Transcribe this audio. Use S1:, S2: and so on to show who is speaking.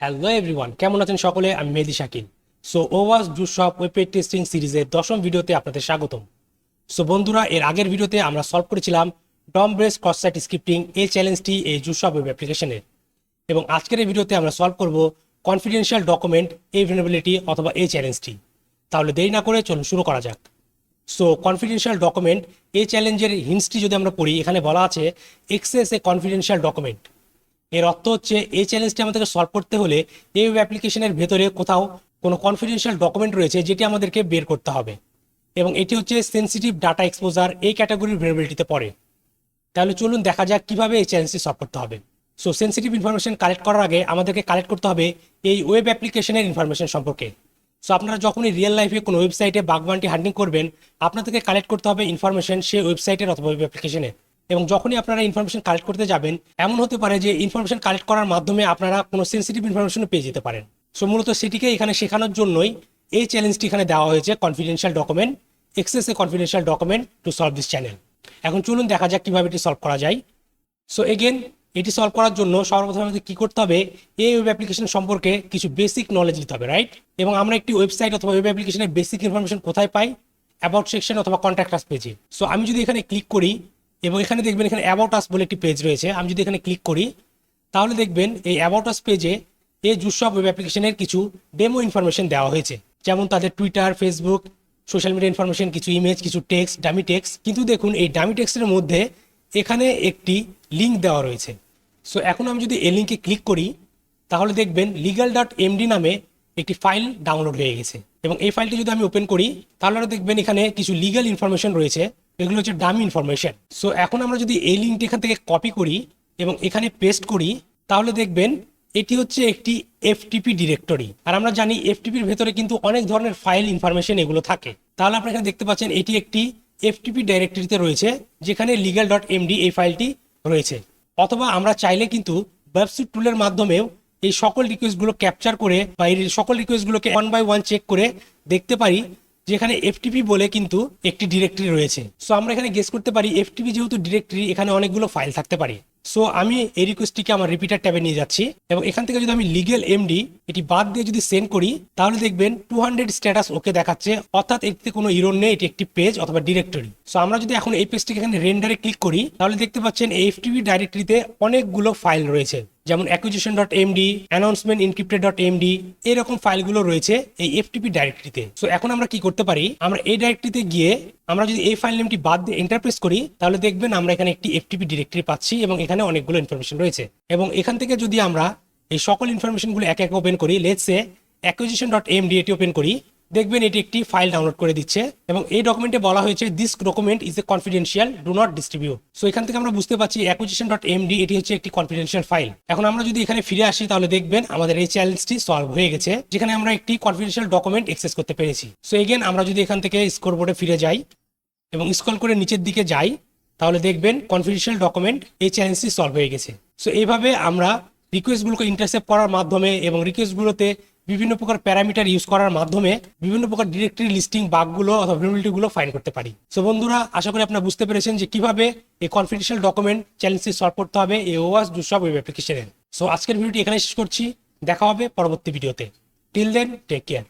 S1: Hello everyone, কেমন আছেন সকলে? আমি মehedishakeel। সো ওয়াস জুসপ ওয়েব পেজ টেস্টিং সিরিজের 10ম ভিডিওতে আপনাদের স্বাগতম। সো বন্ধুরা, এর আগের ভিডিওতে আমরা সলভ করেছিলাম ডম বেস ক্রস সাইট স্ক্রিপ্টিং এই চ্যালেঞ্জটি এই জুসপ ওয়েব অ্যাপ্লিকেশনের, এবং আজকের এই ভিডিওতে আমরা সলভ করব কনফিডেন্সিয়াল ডকুমেন্ট এই ভেনারেবিলিটি অথবা এই চ্যালেঞ্জটি। তাহলে দেরি না করে চলুন শুরু করা যাক। সো কনফিডেন্সিয়াল ডকুমেন্ট এই চ্যালেঞ্জের হিন্টসটি যদি আমরা পড়ি, এখানে বলা আছে এক্সেস এ কনফিডেন্সিয়াল ডকুমেন্ট। এর অর্থ হচ্ছে এই চ্যালেঞ্জটি আমাদেরকে সলভ করতে হলে এই ওয়েব অ্যাপ্লিকেশনের ভেতরে কোথাও কোনো কনফিডেন্সিয়াল ডকুমেন্ট রয়েছে যেটি আমাদেরকে বের করতে হবে, এবং এটি হচ্ছে সেনসিটিভ ডাটা এক্সপোজার এই ক্যাটাগরির ভেনারেবিলিটিতে পড়ে। তাহলে চলুন দেখা যাক কিভাবে এই চ্যালেঞ্জটি সলভ করতে হবে। সো সেনসিটিভ ইনফরমেশন কালেক্ট করার আগে আমাদেরকে কালেক্ট করতে হবে এই ওয়েব অ্যাপ্লিকেশনের ইনফরমেশন সম্পর্কে। সো আপনারা যখনই রিয়েল লাইফে কোনো ওয়েবসাইটে বাগবানটি হান্টিং করবেন, আপনাদেরকে কালেক্ট করতে হবে ইনফরমেশন সেই ওয়েবসাইটের অথবা ওয়েব অ্যাপ্লিকেশনের। এবং যখনই আপনারা ইনফরমেশন কালেক্ট করতে যাবেন, এমন হতে পারে যে ইনফরমেশন কালেক্ট করার মাধ্যমে আপনারা কোনো সেনসিটিভ ইনফরমেশনও পেয়ে যেতে পারেন। সো মূলত সেটিকে এখানে শেখানোর জন্যই এই চ্যালেঞ্জটি এখানে দেওয়া হয়েছে, confidential document, access a confidential document to solve this channel. এখন চলুন দেখা যাক কিভাবে এটি সলভ করা যায়। সো এগেন, এটি সলভ করার জন্য সর্বপ্রথম আমাদের কী করতে হবে, এই ওয়েব অ্যাপ্লিকেশন সম্পর্কে কিছু বেসিক নলেজ দিতে হবে, রাইট? এবং আমরা একটি ওয়েবসাইট অথবা ওয়েব অ্যাপ্লিকেশনের বেসিক ইনফরমেশন কোথায় পাই? অ্যাবাউট সেকশন অথবা কন্ট্যাক্ট আস পেজে। সো আমি যদি এখানে ক্লিক করি, এবং এখানে দেখবেন এখানে অ্যাবাউট আস বলে একটি পেজ রয়েছে, আমি যদি এখানে ক্লিক করি তাহলে দেখবেন এই অ্যাবাউট আস পেজে এই জুসপ ওয়েব অ্যাপ্লিকেশনের কিছু ডেমো ইনফরমেশন দেওয়া হয়েছে, যেমন তাদের Twitter, Facebook, social media information, কিছু ইমেজ, কিছু টেক্সট, ডামি টেক্সট। কিন্তু দেখুন এই ডামি টেক্সটের মধ্যে এখানে একটি লিঙ্ক দেওয়া রয়েছে। সো এখন আমি যদি এই লিঙ্কে ক্লিক করি তাহলে দেখবেন legal.md নামে একটি ফাইল ডাউনলোড হয়ে গেছে, এবং এই ফাইলটি যদি আমি ওপেন করি তাহলে দেখবেন এখানে কিছু লিগ্যাল ইনফরমেশন রয়েছে, এগুলো হচ্ছে ডামি ইনফরমেশন। সো এখন আমরা যদি এই লিঙ্কটি এখান থেকে কপি করি এবং এখানে পেস্ট করি তাহলে দেখবেন এটি হচ্ছে একটি এফটিপি ডিরেক্টরি। আর আমরা জানি এফটিপির ভেতরে কিন্তু অনেক ধরনের ফাইল ইনফরমেশন এগুলো থাকে। তাহলে আপনারা এখানে দেখতে পাচ্ছেন এটি একটি এফটিপি ডাইরেক্টরিতে রয়েছে, যেখানে legal.md এই ফাইলটি রয়েছে। অথবা আমরা চাইলে কিন্তু ওয়েবসাইট টুলের মাধ্যমেও এই সকল রিকোয়েস্টগুলো ক্যাপচার করে বা এই সকল রিকোয়েস্টগুলোকে ওয়ান বাই ওয়ান চেক করে দেখতে পারি যেখানে এফটিপি বলে কিন্তু একটি ডিরেক্টরি রয়েছে। সো আমরা এখানে গেস করতে পারি এফটিপি যেহেতু ডিরেক্টরি, এখানে অনেকগুলো ফাইল থাকতে পারে। সো আমি এই রিকোয়েস্টটিকে আমার রিপিটার ট্যাবে নিয়ে যাচ্ছি, এবং এখান থেকে যদি আমি legal.md এটি বাদ দিয়ে যদি সেন্ড করি তাহলে দেখবেন 200 স্ট্যাটাস ওকে দেখাচ্ছে, অর্থাৎ এটিতে কোনো ইরর নেই, এটি একটি পেজ অথবা ডিরেক্টরি। সো আমরা যদি এখন এই পেজটিকে এখানে রেন্ডারে ক্লিক করি তাহলে দেখতে পাচ্ছেন এই এফটিপি ডাইরেক্টরিতে অনেকগুলো ফাইল রয়েছে, যেমন acquisition.md, announcement encrypted.md, এরকম ফাইলগুলো রয়েছে এই এফটিপি ডাইরেক্টরিতে। সো এখন আমরা কি করতে পারি, আমরা এই ডাইরেক্টরিতে গিয়ে আমরা যদি এই ফাইল নেমটি বাদ দিয়ে এন্টার প্রেস করি তাহলে দেখবেন আমরা এখানে একটি এফটিপি ডিরেক্টরি পাচ্ছি, এবং এখানে অনেকগুলো ইনফরমেশন রয়েছে। এবং এখান থেকে যদি আমরা এই সকল ইনফরমেশনগুলো এক এক ওপেন করি, লেটস সে acquisition.md এটি ওপেন করি, দেখবেন এটি একটি ফাইল ডাউনলোড করে দিচ্ছে, এবং এই ডকুমেন্টে বলা হয়েছে this document is a confidential, do not distribute. So এখান থেকে আমরা বুঝতে পারছি acquisition.md এটি হচ্ছে একটি কনফিডেন্সিয়াল ফাইল। এখন আমরা যদি এখানে ফিরে আসি তাহলে দেখবেন আমাদের এই চ্যালেঞ্জটি সলভ হয়ে গেছে, যেখানে আমরা একটি কনফিডেন্সিয়াল ডকুমেন্ট অ্যাক্সেস করতে পেরেছি। সো এগেন আমরা যদি এখান থেকে স্কোরবোর্ডে ফিরে যাই এবং স্ক্রল করে নিচের দিকে যাই তাহলে দেখবেন কনফিডেন্সিয়াল ডকুমেন্ট এই চ্যালেঞ্জটি সলভ হয়ে গেছে। সো এইভাবে আমরা রিকোয়েস্টগুলোকে ইন্টারসেপ্ট করার মাধ্যমে এবং রিকোয়েস্টগুলোতে বিভিন্ন প্রকার প্যারামিটার ইউজ করার মাধ্যমে বিভিন্ন প্রকার ডিরেক্টরি লিস্টিং বাগগুলো অথবা ভেনারেবিলিটিগুলো ফাইন্ড করতে পারি। সো বন্ধুরা, আশা করি আপনারা বুঝতে পেরেছেন যে কিভাবে এই কনফিডেন্সিয়াল ডকুমেন্ট চ্যালেঞ্জটি সলভ করতে হবে এই ওয়াস জুসপ ওয়েব অ্যাপ্লিকেশনের। সো আজকের ভিডিওটি এখানে শেষ করছি, দেখা হবে পরবর্তী ভিডিওতে। Till then, take care.